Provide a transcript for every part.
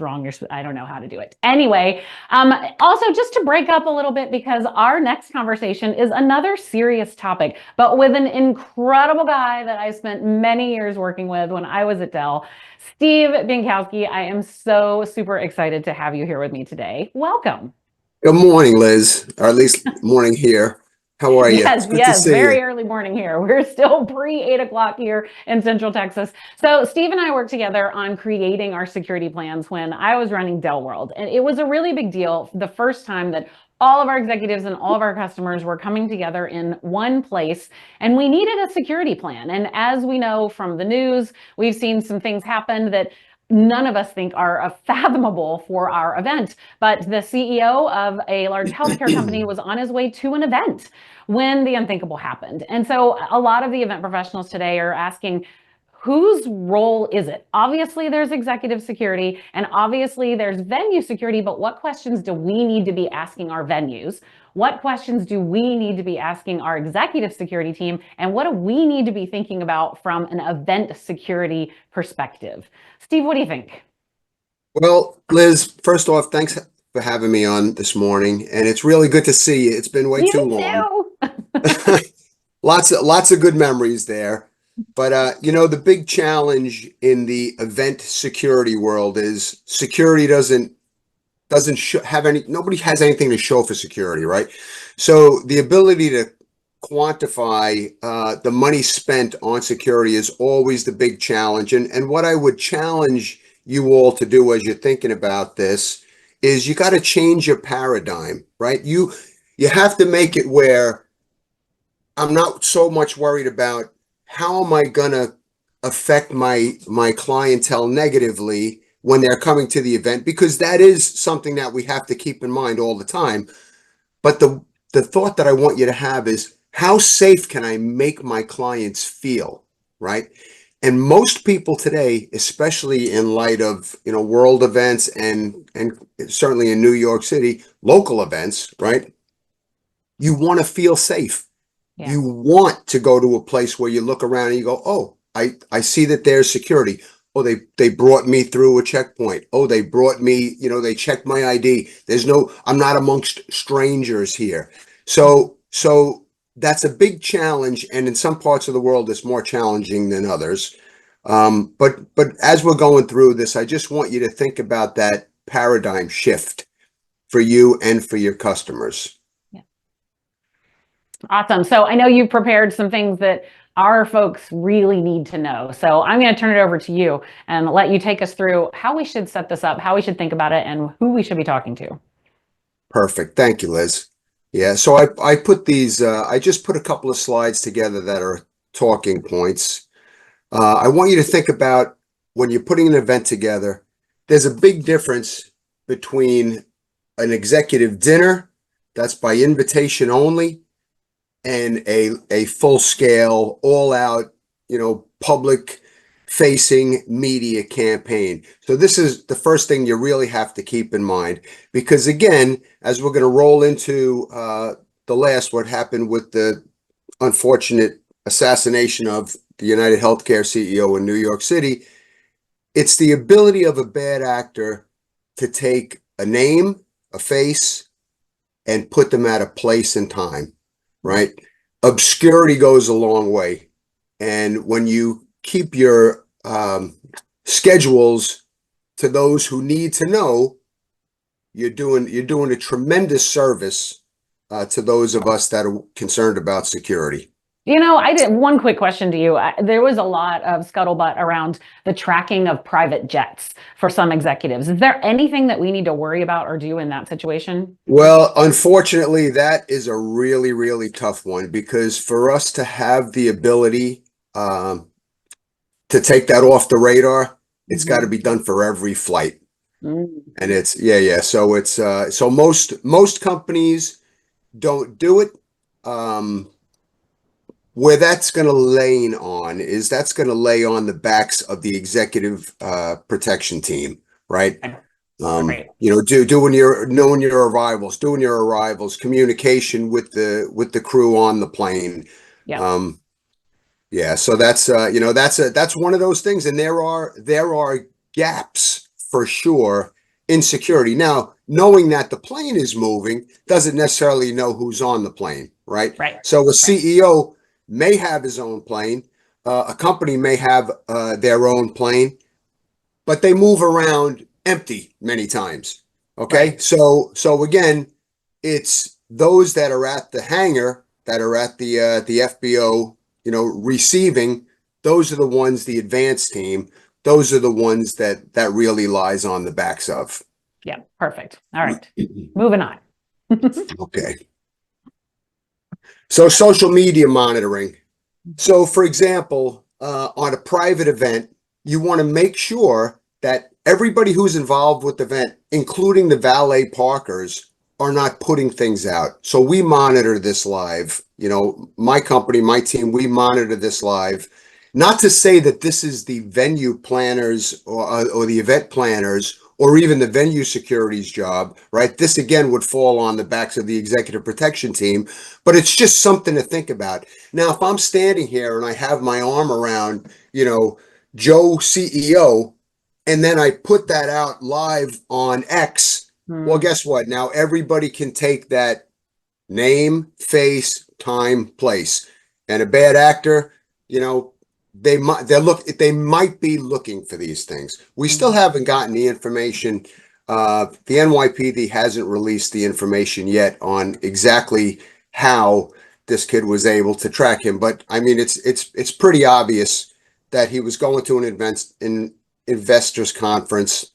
wrong. I don't know how to do it. Anyway, also just to break up a little bit, because our next conversation is another serious topic, but with an incredible guy that I spent many years working with when I was at Dell, Steve Bienkowski. I am so super excited to have you here with me today. Welcome. Good morning, Liz, or at least morning here. How are you? It's Yes, good to yes, see you. very early morning here. We're still pre 8 o'clock here in Central Texas. So Steve and I worked together on creating our security plans when I was running Dell World. And it was a really big deal the first time that all of our executives and all of our customers were coming together in one place, and we needed a security plan. And as we know from the news, we've seen some things happen that none of us think are fathomable for our event. But the CEO of a large healthcare company was on his way to an event when the unthinkable happened. And so a lot of the event professionals today are asking, whose role is it? Obviously, there's executive security, and obviously there's venue security, but what questions do we need to be asking our venues? What questions do we need to be asking our executive security team? And what do we need to be thinking about from an event security perspective? Steve, what do you think? Well, Liz, first off, thanks for having me on this morning, and it's really good to see you. It's been way too You long. too. Lots of good memories there. But the big challenge in the event security world is security doesn't have any, nobody has anything to show for security, right? So the ability to quantify the money spent on security is always the big challenge. And what I would challenge you all to do as you're thinking about this is you got to change your paradigm, right? You have to make it where I'm not so much worried about how am I gonna affect my clientele negatively when they're coming to the event, because that is something that we have to keep in mind all the time. But the thought that I want you to have is, how safe can I make my clients feel, right? And most people today, especially in light of world events and certainly in New York City, local events, right? You want to feel safe. Yeah. You want to go to a place where you look around and you go, oh, I see that there's security. Oh, they brought me through a checkpoint. Oh, they brought me, they checked my ID. I'm not amongst strangers here. So that's a big challenge. And in some parts of the world, it's more challenging than others. But as we're going through this, I just want you to think about that paradigm shift for you and for your customers. Awesome. So I know you've prepared some things that our folks really need to know. So I'm going to turn it over to you and let you take us through how we should set this up, how we should think about it, and who we should be talking to. Perfect. Thank you, Liz. Yeah, so I put these, I just put a couple of slides together that are talking points. I want you to think about when you're putting an event together, there's a big difference between an executive dinner that's by invitation only and a full scale, all out, public facing media campaign. So this is the first thing you really have to keep in mind, because again, as we're going to roll into what happened with the unfortunate assassination of the United Healthcare CEO in New York City, it's the ability of a bad actor to take a name, a face, and put them at a place and time. Right? Obscurity goes a long way. And when you keep your schedules to those who need to know, you're doing a tremendous service to those of us that are concerned about security. I did one quick question to you. There was a lot of scuttlebutt around the tracking of private jets for some executives. Is there anything that we need to worry about or do in that situation? Well, unfortunately, that is a really, really tough one, because for us to have the ability to take that off the radar, it's got to be done for every flight. And it's, yeah. So it's, so most companies don't do it. Where that's going to lay on the backs of the executive protection team, right? Right. Doing your arrivals, communication with the crew on the plane. Yeah. Yeah. So that's one of those things, and there are gaps for sure in security. Now, knowing that the plane is moving doesn't necessarily know who's on the plane, right? Right. So a CEO may have his own plane, a company may have their own plane, but they move around empty many times. Okay, Right. so again, it's those that are at the hangar, that are at the FBO, receiving. Those are the ones, the advanced team. Those are the ones that really lies on the backs of. Yeah. Perfect. All right. Moving on. Okay. So social media monitoring. So, for example, on a private event, you want to make sure that everybody who's involved with the event, including the valet parkers, are not putting things out. So we monitor this live. My company, my team, we monitor this live. Not to say that this is the venue planners or the event planners or even the venue security's job, right? This again would fall on the backs of the executive protection team, but it's just something to think about. Now, if I'm standing here and I have my arm around, Joe CEO, and then I put that out live on X, well, guess what? Now everybody can take that name, face, time, place, and a bad actor, they might be looking for these things. We still haven't gotten the information. The NYPD hasn't released the information yet on exactly how this kid was able to track him. But I mean, it's pretty obvious that he was going to an investors conference,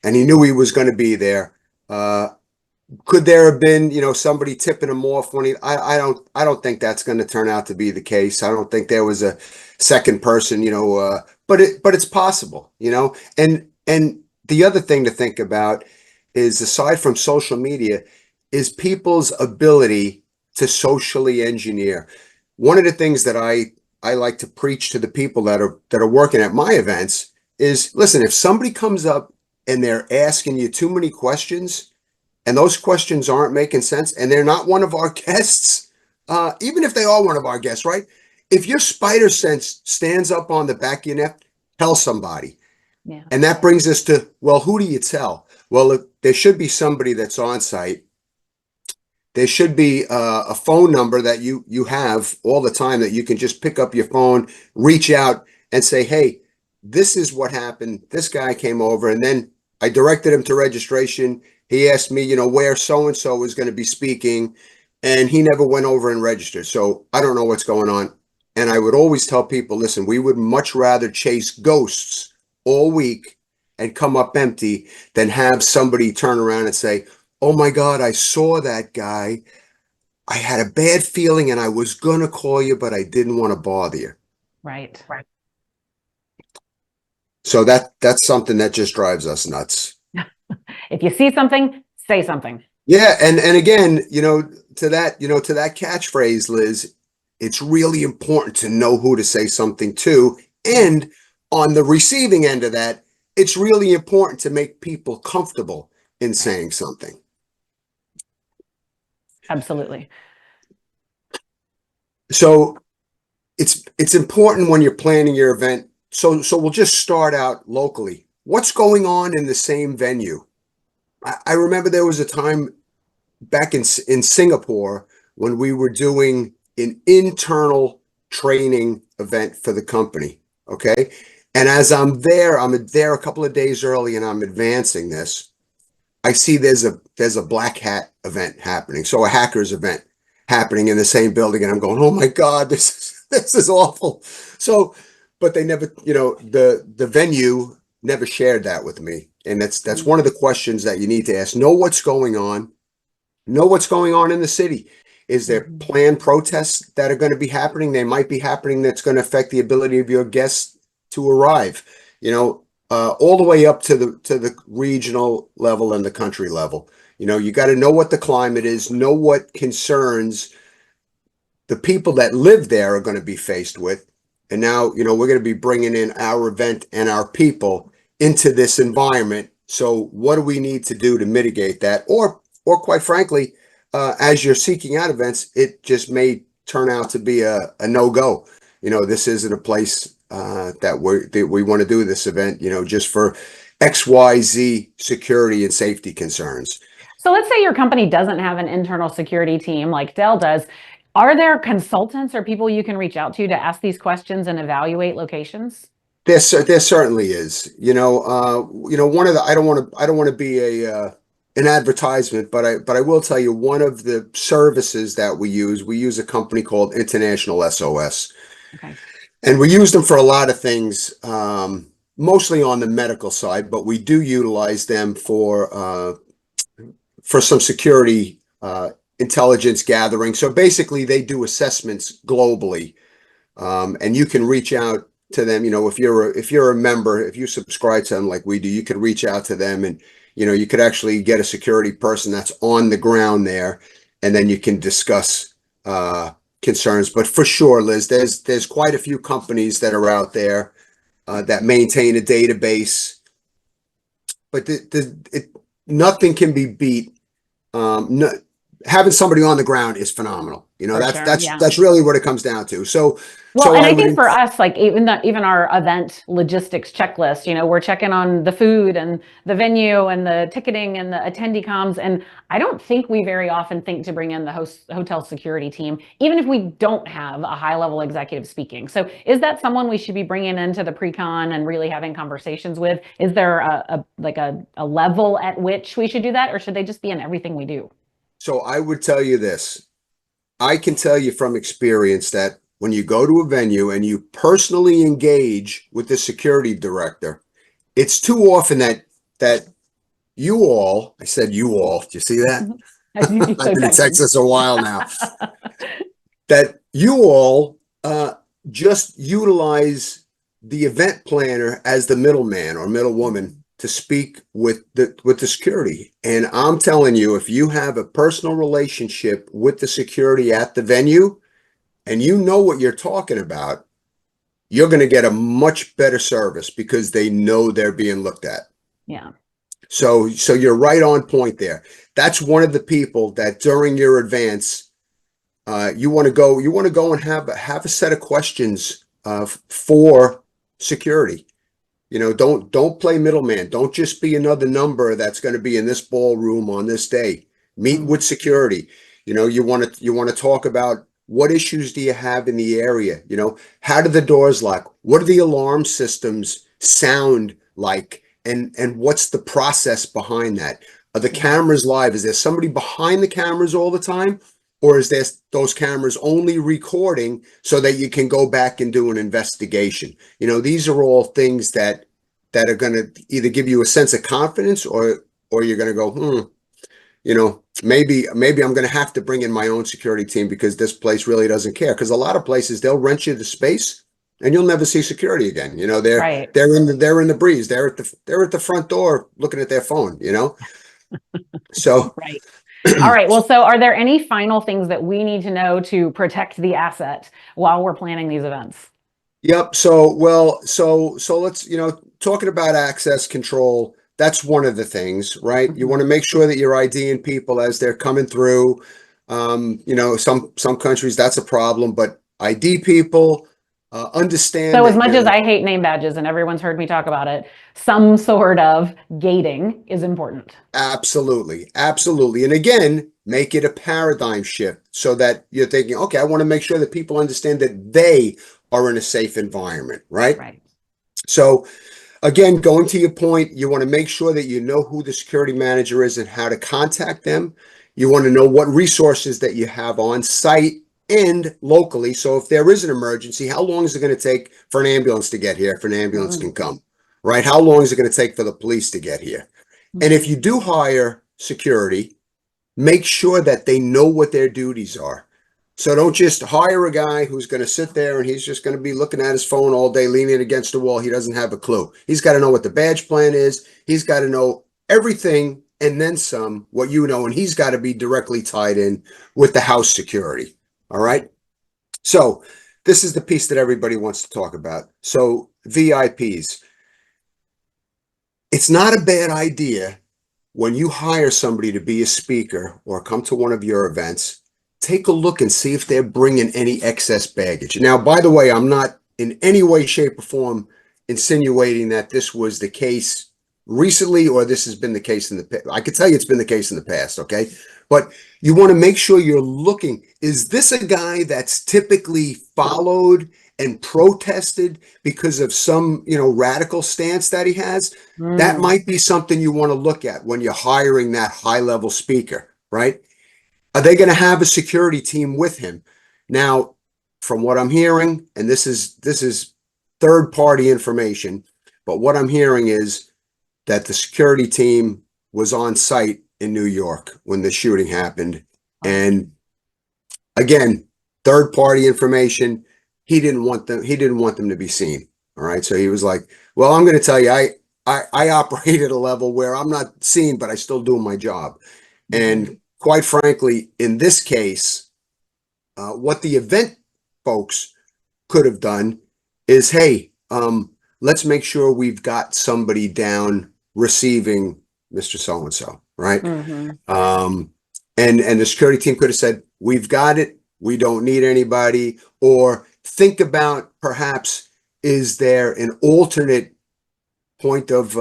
and he knew he was going to be there. Could there have been, somebody tipping him off when I don't think that's going to turn out to be the case. I don't think there was a second person, but it's possible, and the other thing to think about is, aside from social media, is people's ability to socially engineer. One of the things that I like to preach to the people that are working at my events is, listen, if somebody comes up and they're asking you too many questions, and those questions aren't making sense, and they're not one of our guests, even if they are one of our guests, right? If your spider sense stands up on the back of your neck, tell somebody. Yeah. And that brings us to, well, who do you tell? Well, there should be somebody that's on site. There should be a phone number that you have all the time, that you can just pick up your phone, reach out and say, hey, this is what happened. This guy came over, and then I directed him to registration. He asked me, where so-and-so is going to be speaking, and he never went over and registered. So I don't know what's going on. And I would always tell people, listen, we would much rather chase ghosts all week and come up empty than have somebody turn around and say, oh my God, I saw that guy. I had a bad feeling and I was going to call you, but I didn't want to bother you. Right. So that's something that just drives us nuts. If you see something, say something. Yeah, and again, to that catchphrase, Liz, it's really important to know who to say something to. And on the receiving end of that, it's really important to make people comfortable in saying something. Absolutely. So it's important when you're planning your event. So we'll just start out locally. What's going on in the same venue? I remember there was a time back in Singapore when we were doing an internal training event for the company. Okay. And as I'm there a couple of days early and I'm advancing this, I see there's a black hat event happening. So a hackers event happening in the same building. And I'm going, oh my God, this is awful. So, but they never, the venue never shared that with me. And that's one of the questions that you need to ask. Know what's going on. Know what's going on in the city. Is there planned protests that are going to be happening? They might be happening that's going to affect the ability of your guests to arrive, all the way up to the regional level and the country level. You got to know what the climate is, know what concerns the people that live there are going to be faced with. And now, we're going to be bringing in our event and our people into this environment. So what do we need to do to mitigate that? Or quite frankly, as you're seeking out events, it just may turn out to be a no-go. This isn't a place that we want to do this event, just for XYZ security and safety concerns. So let's say your company doesn't have an internal security team like Dell does. Are there consultants or people you can reach out to ask these questions and evaluate locations? There certainly is. One of the I don't want to be an advertisement, but I will tell you one of the services that we use a company called International SOS, Okay. and we use them for a lot of things, mostly on the medical side, but we do utilize them for some security intelligence gathering. So basically, they do assessments globally, and you can reach out to them. If you're a member, if you subscribe to them like we do, you could reach out to them, and you could actually get a security person that's on the ground there, and then you can discuss concerns. But for sure, Liz, there's quite a few companies that are out there that maintain a database, but nothing can be beat. No, having somebody on the ground is phenomenal. For That's sure. that's Yeah. that's really what it comes down to. So Well, and I I think would. for us, like even our event logistics checklist, we're checking on the food and the venue and the ticketing and the attendee comms. And I don't think we very often think to bring in the hotel security team, even if we don't have a high level executive speaking. So is that someone we should be bringing into the pre-con and really having conversations with? Is there a level at which we should do that, or should they just be in everything we do? So I would tell you this. I can tell you from experience that when you go to a venue and you personally engage with the security director, it's too often that I said you all, do you see that? You're I've so been in techy. Texas a while now. That you all just utilize the event planner as the middleman or middlewoman to speak with the security. And I'm telling you, if you have a personal relationship with the security at the venue and you know what you're talking about, you're going to get a much better service because they know they're being looked at. Yeah. So you're right on point there. That's one of the people that during your advance, you want to go and have a set of questions for security. Don't play middleman. Don't just be another number that's going to be in this ballroom on this day. Meet with security. You want to talk about what issues do you have in the area? How do the doors lock? What do the alarm systems sound like? And what's the process behind that? Are the cameras live? Is there somebody behind the cameras all the time? Or is there those cameras only recording so that you can go back and do an investigation? These are all things that are going to either give you a sense of confidence or you're going to go, maybe I'm going to have to bring in my own security team because this place really doesn't care. Because a lot of places they'll rent you the space and you'll never see security again. Right. They're in the breeze. They're at the front door looking at their phone. So. Right. All right. Well, so are there any final things that we need to know to protect the asset while we're planning these events? Yep. So let's, talking about access control, that's one of the things, right? You want to make sure that you're IDing people as they're coming through. Some countries that's a problem, but ID people, understand. So as much as I hate name badges and everyone's heard me talk about it, some sort of gating is important. Absolutely. Absolutely. And again, make it a paradigm shift so that you're thinking, okay, I want to make sure that people understand that they are in a safe environment, right? Right. So again, going to your point, you want to make sure that you know who the security manager is and how to contact them. You want to know what resources that you have on site and locally. So if there is an emergency, how long is it going to take for an ambulance to get here if an ambulance can come, right? How long is it going to take for the police to get here? And if you do hire security, make sure that they know what their duties are. So don't just hire a guy who's going to sit there and he's just going to be looking at his phone all day, leaning against the wall. He doesn't have a clue. He's got to know what the badge plan is. He's got to know everything and then some, what and he's got to be directly tied in with the house security. All right. So this is the piece that everybody wants to talk about. So VIPs. It's not a bad idea when you hire somebody to be a speaker or come to one of your events, take a look and see if they're bringing any excess baggage. Now, by the way, I'm not in any way, shape, or form insinuating that this was the case recently, or this has been the case in the past. I could tell you it's been the case in the past, okay? But you want to make sure you're looking, is this a guy that's typically followed and protested because of some, radical stance that he has? That Mm, might be something you want to look at when you're hiring that high-level speaker, right? Are they going to have a security team with him? Now, from what I'm hearing, and this is third-party information, but what I'm hearing is that the security team was on site in New York when the shooting happened. oh, And again, third party information, he didn't want them to be seen. All right. So he was like, well, I'm going to tell you, I operate at a level where I'm not seen, but I still do my job. mhm. And quite frankly, in this case, what the event folks could have done is, hey, let's make sure we've got somebody down receiving Mr. So and so, right? Mhm. Um, and the security team could have said, we've got it, we don't need anybody, or think about perhaps, is there an alternate point of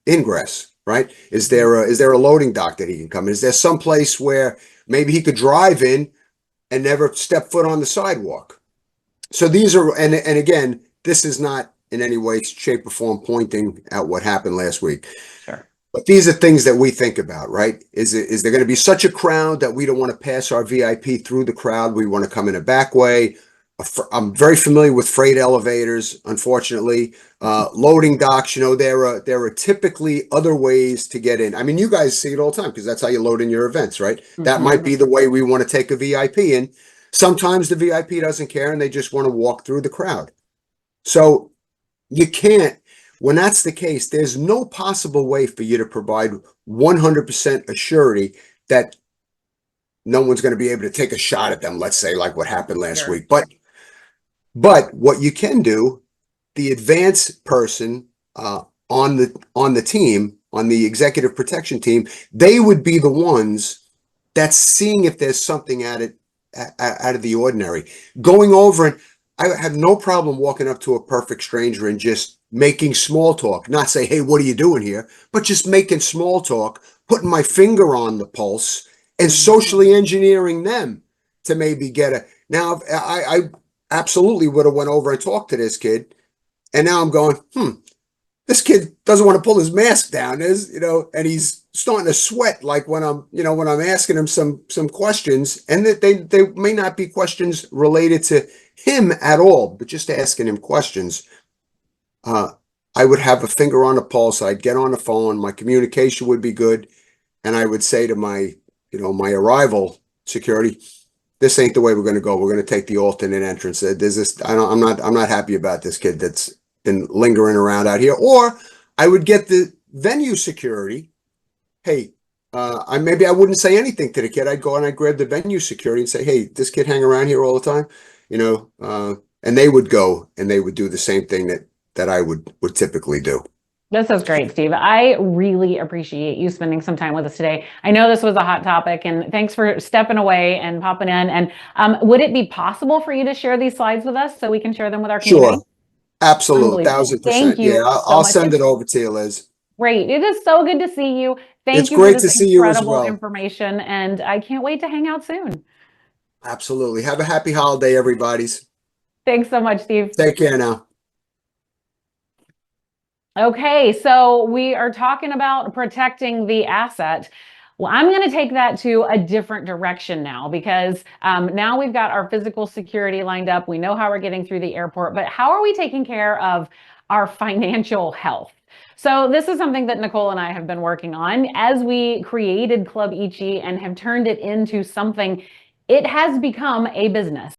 ingress, right? Is there a loading dock that he can come in? Is there some place where maybe he could drive in and never step foot on the sidewalk? So these are, and again, this is not in any way, shape, or form pointing at what happened last week. Sure. But these are things that we think about, right? Is there going to be such a crowd that we don't want to pass our VIP through the crowd? We want to come in a back way. I'm very familiar with freight elevators, unfortunately. Loading docks, there are typically other ways to get in. I mean, you guys see it all the time because that's how you load in your events, right? That might Mhm. be the way we want to take a VIP in. Sometimes the VIP doesn't care and they just want to walk through the crowd. So you can't, when that's the case, there's no possible way for you to provide 100% assurity that no one's going to be able to take a shot at them, let's say, like what happened last Sure. week. But what you can do, the advanced person on the team, on the executive protection team, they would be the ones that's seeing if there's something out of the ordinary. Going over, and I have no problem walking up to a perfect stranger and just making small talk, not say, hey, what are you doing here? But just making small talk, putting my finger on the pulse and Mhm. socially engineering them to maybe get a. Now, I absolutely would have went over and talked to this kid. And now I'm going, this kid doesn't want to pull his mask down, and he's starting to sweat like when I'm asking him some questions, and that they may not be questions related to him at all, but just asking him questions. Uh, I would have a finger on the pulse. I'd get on the phone. My communication would be good, and I would say to my arrival security, this ain't the way we're going to go. We're going to take the alternate entrance. There's this. I'm not happy about this kid that's been lingering around out here. Or I would get the venue security. Hey, maybe I wouldn't say anything to the kid. I'd go and I'd grab the venue security and say, hey, this kid hang around here all the time, and they would go and they would do the same thing that I would typically do. This is great, Steve. I really appreciate you spending some time with us today. I know this was a hot topic, and thanks for stepping away and popping in. And would it be possible for you to share these slides with us so we can share them with our Sure, community? absolute, Unbelievable. thousand Thank percent. Yeah, you so I'll much. send It's it over to you, Liz. great. It is so good to see you. It's Thank you for great this to see you as incredible well. information, and I can't wait to hang out soon. Absolutely. Have a happy holiday, everybody's. Thanks so much, Steve. Take care now. Okay, so we are talking about protecting the asset. Well, I'm going to take that to a different direction now because now we've got our physical security lined up. We know how we're getting through the airport, but how are we taking care of our financial health? So this is something that Nicole and I have been working on as we created Club Ichi and have turned it into something. It has become a business.